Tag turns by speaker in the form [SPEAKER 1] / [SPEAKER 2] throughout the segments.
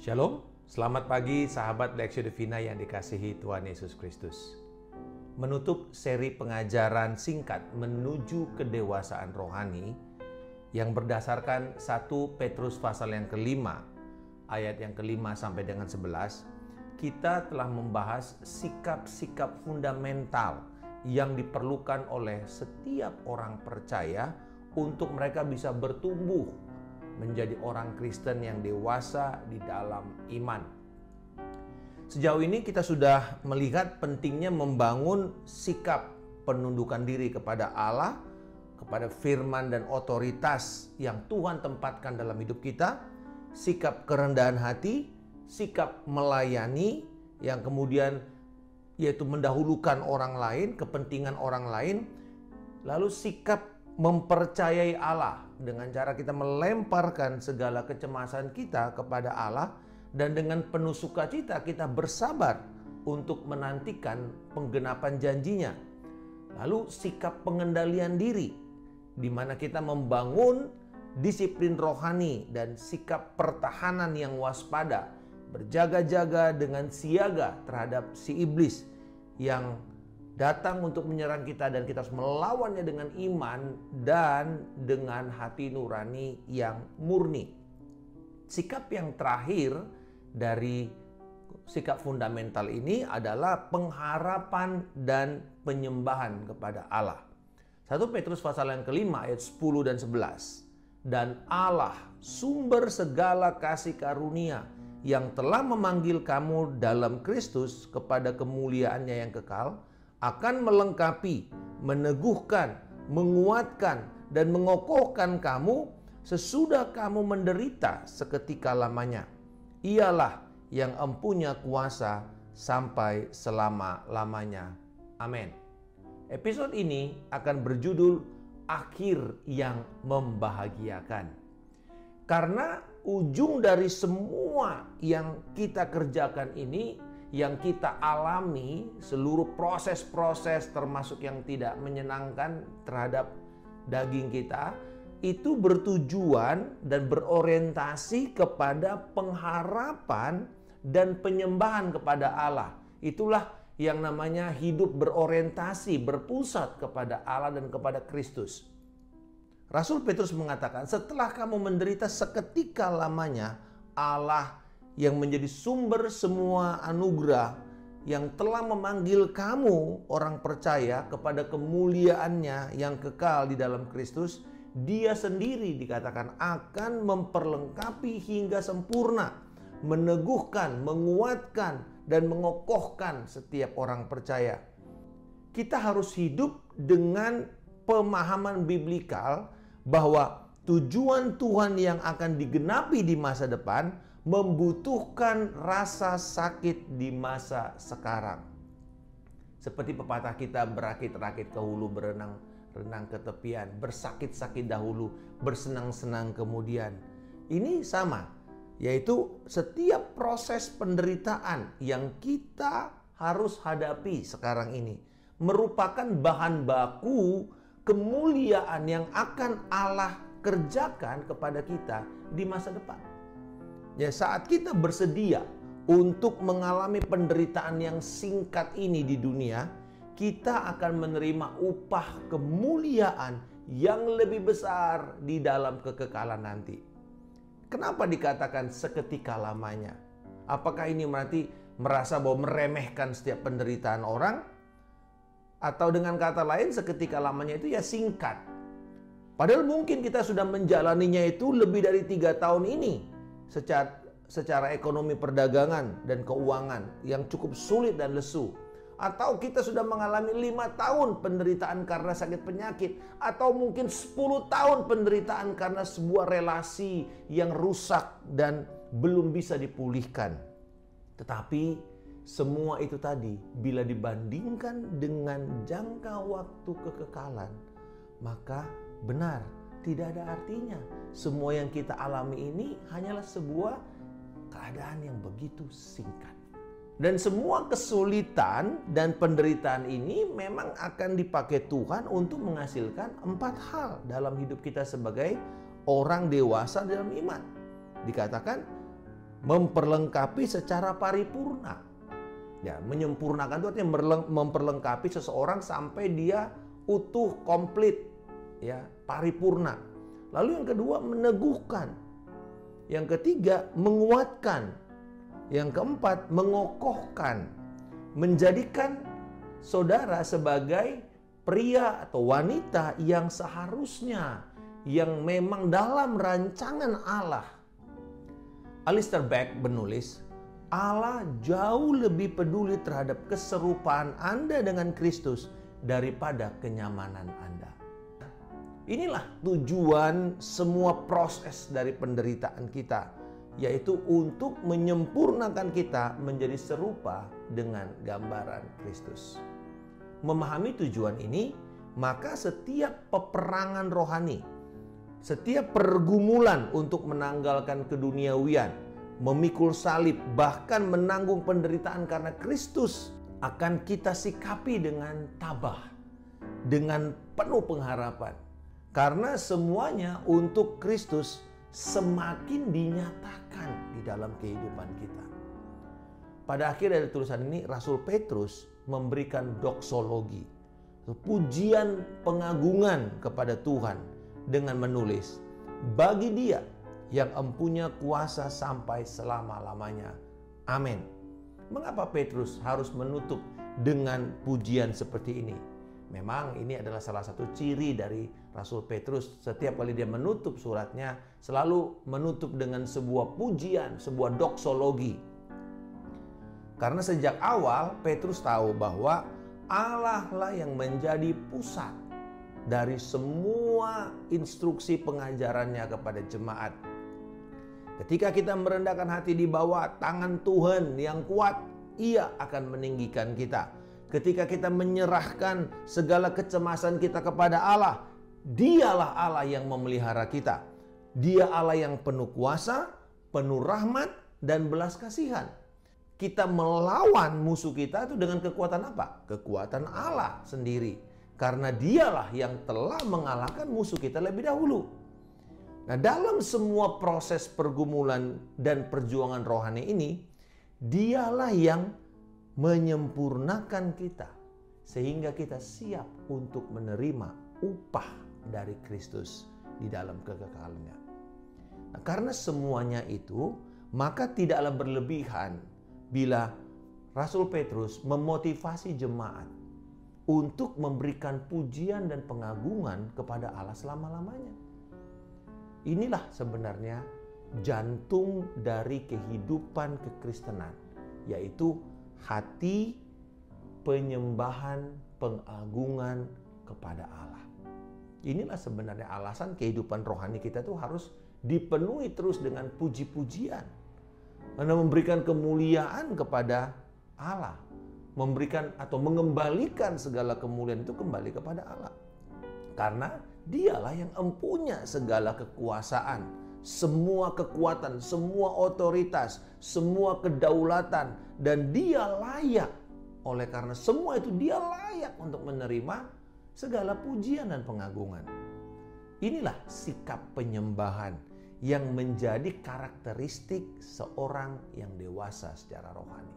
[SPEAKER 1] Shalom, selamat pagi sahabat Lexio Divina yang dikasihi Tuhan Yesus Kristus. Menutup seri pengajaran singkat menuju kedewasaan rohani yang berdasarkan 1 Petrus pasal yang kelima, ayat yang kelima sampai dengan 11, kita telah membahas sikap-sikap fundamental yang diperlukan oleh setiap orang percaya untuk mereka bisa bertumbuh menjadi orang Kristen yang dewasa di dalam iman. Sejauh ini kita sudah melihat pentingnya membangun sikap penundukan diri kepada Allah, kepada firman dan otoritas yang Tuhan tempatkan dalam hidup kita, sikap kerendahan hati, sikap melayani yang kemudian yaitu mendahulukan orang lain, kepentingan orang lain, lalu sikap mempercayai Allah dengan cara kita melemparkan segala kecemasan kita kepada Allah, dan dengan penuh sukacita kita bersabar untuk menantikan penggenapan janjinya. Lalu sikap pengendalian diri, di mana kita membangun disiplin rohani dan sikap pertahanan yang waspada, berjaga-jaga dengan siaga terhadap si iblis yang datang untuk menyerang kita, dan kita harus melawannya dengan iman dan dengan hati nurani yang murni. Sikap yang terakhir dari sikap fundamental ini adalah pengharapan dan penyembahan kepada Allah. 1 Petrus pasal yang kelima ayat 10 dan 11. Dan Allah, sumber segala kasih karunia, yang telah memanggil kamu dalam Kristus kepada kemuliaannya yang kekal, akan melengkapi, meneguhkan, menguatkan, dan mengokohkan kamu sesudah kamu menderita seketika lamanya. Ialah yang empunya kuasa sampai selama-lamanya. Amin. Episode ini akan berjudul Akhir yang Membahagiakan. Karena ujung dari semua yang kita kerjakan ini, yang kita alami, seluruh proses-proses termasuk yang tidak menyenangkan terhadap daging kita, itu bertujuan dan berorientasi kepada pengharapan dan penyembahan kepada Allah. Itulah yang namanya hidup berorientasi, berpusat kepada Allah dan kepada Kristus. Rasul Petrus mengatakan, setelah kamu menderita seketika lamanya, Allah yang menjadi sumber semua anugerah, yang telah memanggil kamu orang percaya kepada kemuliaannya yang kekal di dalam Kristus, Dia sendiri dikatakan akan memperlengkapi hingga sempurna, meneguhkan, menguatkan, dan mengokohkan setiap orang percaya. Kita harus hidup dengan pemahaman biblikal bahwa tujuan Tuhan yang akan digenapi di masa depan membutuhkan rasa sakit di masa sekarang. Seperti pepatah kita, berakit-rakit ke hulu, berenang ke tepian, bersakit-sakit dahulu, bersenang-senang kemudian. Ini sama, yaitu setiap proses penderitaan yang kita harus hadapi sekarang ini merupakan bahan baku kemuliaan yang akan Allah kerjakan kepada kita di masa depan. Ya, saat kita bersedia untuk mengalami penderitaan yang singkat ini di dunia, kita akan menerima upah kemuliaan yang lebih besar di dalam kekekalan nanti. Kenapa dikatakan seketika lamanya? Apakah ini berarti merasa bahwa meremehkan setiap penderitaan orang? Atau dengan kata lain, seketika lamanya itu ya singkat. Padahal mungkin kita sudah menjalaninya itu lebih dari 3 tahun ini. Secara ekonomi perdagangan dan keuangan yang cukup sulit dan lesu. Atau kita sudah mengalami 5 tahun penderitaan karena sakit penyakit. Atau mungkin 10 tahun penderitaan karena sebuah relasi yang rusak dan belum bisa dipulihkan. Tetapi semua itu tadi, bila dibandingkan dengan jangka waktu kekekalan, maka benar, tidak ada artinya. Semua yang kita alami ini hanyalah sebuah keadaan yang begitu singkat. Dan semua kesulitan dan penderitaan ini memang akan dipakai Tuhan untuk menghasilkan 4 hal dalam hidup kita sebagai orang dewasa dalam iman. Dikatakan memperlengkapi secara paripurna. Ya, menyempurnakan itu artinya memperlengkapi seseorang sampai dia utuh, komplit, ya, paripurna. Lalu yang kedua, meneguhkan. Yang ketiga, menguatkan. Yang keempat, mengokohkan. Menjadikan saudara sebagai pria atau wanita yang seharusnya, yang memang dalam rancangan Allah. Alistair Begg menulis, Allah jauh lebih peduli terhadap keserupaan Anda dengan Kristus daripada kenyamanan Anda. Inilah tujuan semua proses dari penderitaan kita, yaitu untuk menyempurnakan kita menjadi serupa dengan gambaran Kristus. Memahami tujuan ini, maka setiap peperangan rohani, setiap pergumulan untuk menanggalkan keduniawian, memikul salib, bahkan menanggung penderitaan karena Kristus, akan kita sikapi dengan tabah, dengan penuh pengharapan. Karena semuanya untuk Kristus semakin dinyatakan di dalam kehidupan kita. Pada akhir dari tulisan ini, Rasul Petrus memberikan doksologi, pujian pengagungan kepada Tuhan dengan menulis, bagi Dia yang empunya kuasa sampai selama-lamanya. Amin. Mengapa Petrus harus menutup dengan pujian seperti ini? Memang ini adalah salah satu ciri dari Rasul Petrus. Setiap kali dia menutup suratnya, selalu menutup dengan sebuah pujian, sebuah doksologi. Karena sejak awal Petrus tahu bahwa Allah lah yang menjadi pusat dari semua instruksi pengajarannya kepada jemaat. Ketika kita merendahkan hati di bawah tangan Tuhan yang kuat, Ia akan meninggikan kita. Ketika kita menyerahkan segala kecemasan kita kepada Allah, Dialah Allah yang memelihara kita. Dia Allah yang penuh kuasa, penuh rahmat, dan belas kasihan. Kita melawan musuh kita itu dengan kekuatan apa? Kekuatan Allah sendiri. Karena Dialah yang telah mengalahkan musuh kita lebih dahulu. Nah, dalam semua proses pergumulan dan perjuangan rohani ini, Dialah yang menyempurnakan kita sehingga kita siap untuk menerima upah dari Kristus di dalam kekekalannya. Nah, karena semuanya itu, maka tidaklah berlebihan bila Rasul Petrus memotivasi jemaat untuk memberikan pujian dan pengagungan kepada Allah selama-lamanya. Inilah sebenarnya jantung dari kehidupan kekristenan, yaitu hati penyembahan, pengagungan kepada Allah. Inilah sebenarnya alasan kehidupan rohani kita itu harus dipenuhi terus dengan puji-pujian. Karena memberikan kemuliaan kepada Allah. Memberikan atau mengembalikan segala kemuliaan itu kembali kepada Allah. Karena Dialah yang empunya segala kekuasaan, semua kekuatan, semua otoritas, semua kedaulatan, dan Dia layak. Oleh karena semua itu Dia layak untuk menerima segala pujian dan pengagungan. Inilah sikap penyembahan yang menjadi karakteristik seorang yang dewasa secara rohani.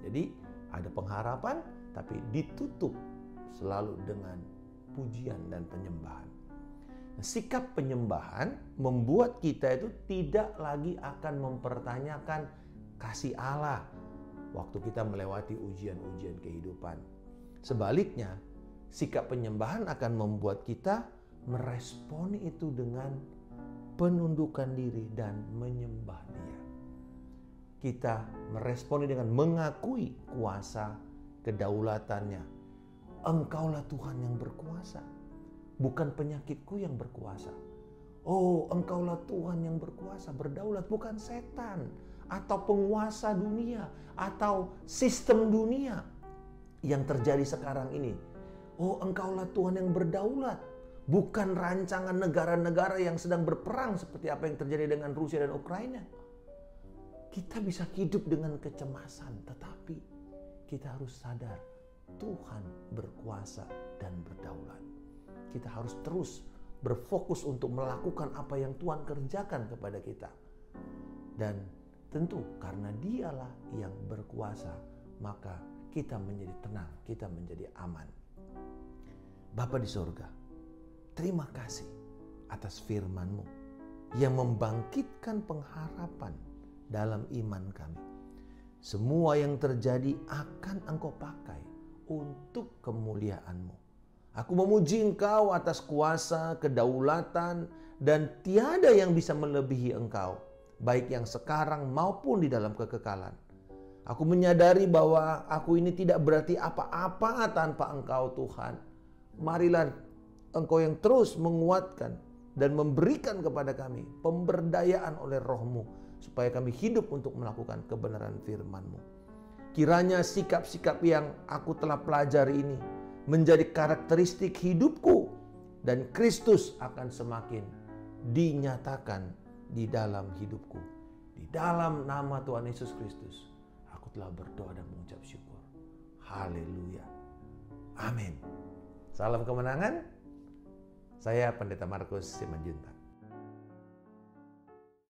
[SPEAKER 1] Jadi ada pengharapan, tapi ditutup selalu dengan pujian dan penyembahan. Nah, sikap penyembahan membuat kita itu tidak lagi akan mempertanyakan kasih Allah waktu kita melewati ujian-ujian kehidupan. Sebaliknya, sikap penyembahan akan membuat kita meresponi itu dengan penundukan diri dan menyembah Dia. Kita meresponi dengan mengakui kuasa kedaulatannya. Engkaulah Tuhan yang berkuasa, bukan penyakitku yang berkuasa. Oh, Engkaulah Tuhan yang berkuasa, berdaulat, bukan setan atau penguasa dunia atau sistem dunia yang terjadi sekarang ini. Oh, Engkaulah Tuhan yang berdaulat, bukan rancangan negara-negara yang sedang berperang seperti apa yang terjadi dengan Rusia dan Ukraina. Kita bisa hidup dengan kecemasan, tetapi kita harus sadar Tuhan berkuasa dan berdaulat. Kita harus terus berfokus untuk melakukan apa yang Tuhan kerjakan kepada kita. Dan Tentu karena Dialah yang berkuasa, maka kita menjadi tenang, kita menjadi aman. Bapa di sorga, terima kasih atas firman-Mu yang membangkitkan pengharapan dalam iman kami. Semua yang terjadi akan Engkau pakai untuk kemuliaan-Mu. Aku memuji Engkau atas kuasa, kedaulatan, dan tiada yang bisa melebihi Engkau, baik yang sekarang maupun di dalam kekekalan. Aku menyadari bahwa aku ini tidak berarti apa-apa tanpa Engkau, Tuhan. Marilah Engkau yang terus menguatkan dan memberikan kepada kami pemberdayaan oleh Roh-Mu, supaya kami hidup untuk melakukan kebenaran firman-Mu. Kiranya sikap-sikap yang aku telah pelajari ini menjadi karakteristik hidupku, dan Kristus akan semakin dinyatakan di dalam hidupku. Di dalam nama Tuhan Yesus Kristus, aku telah berdoa dan mengucap syukur. Haleluya. Amin. Salam kemenangan. Saya Pendeta Markus Simanjuntak.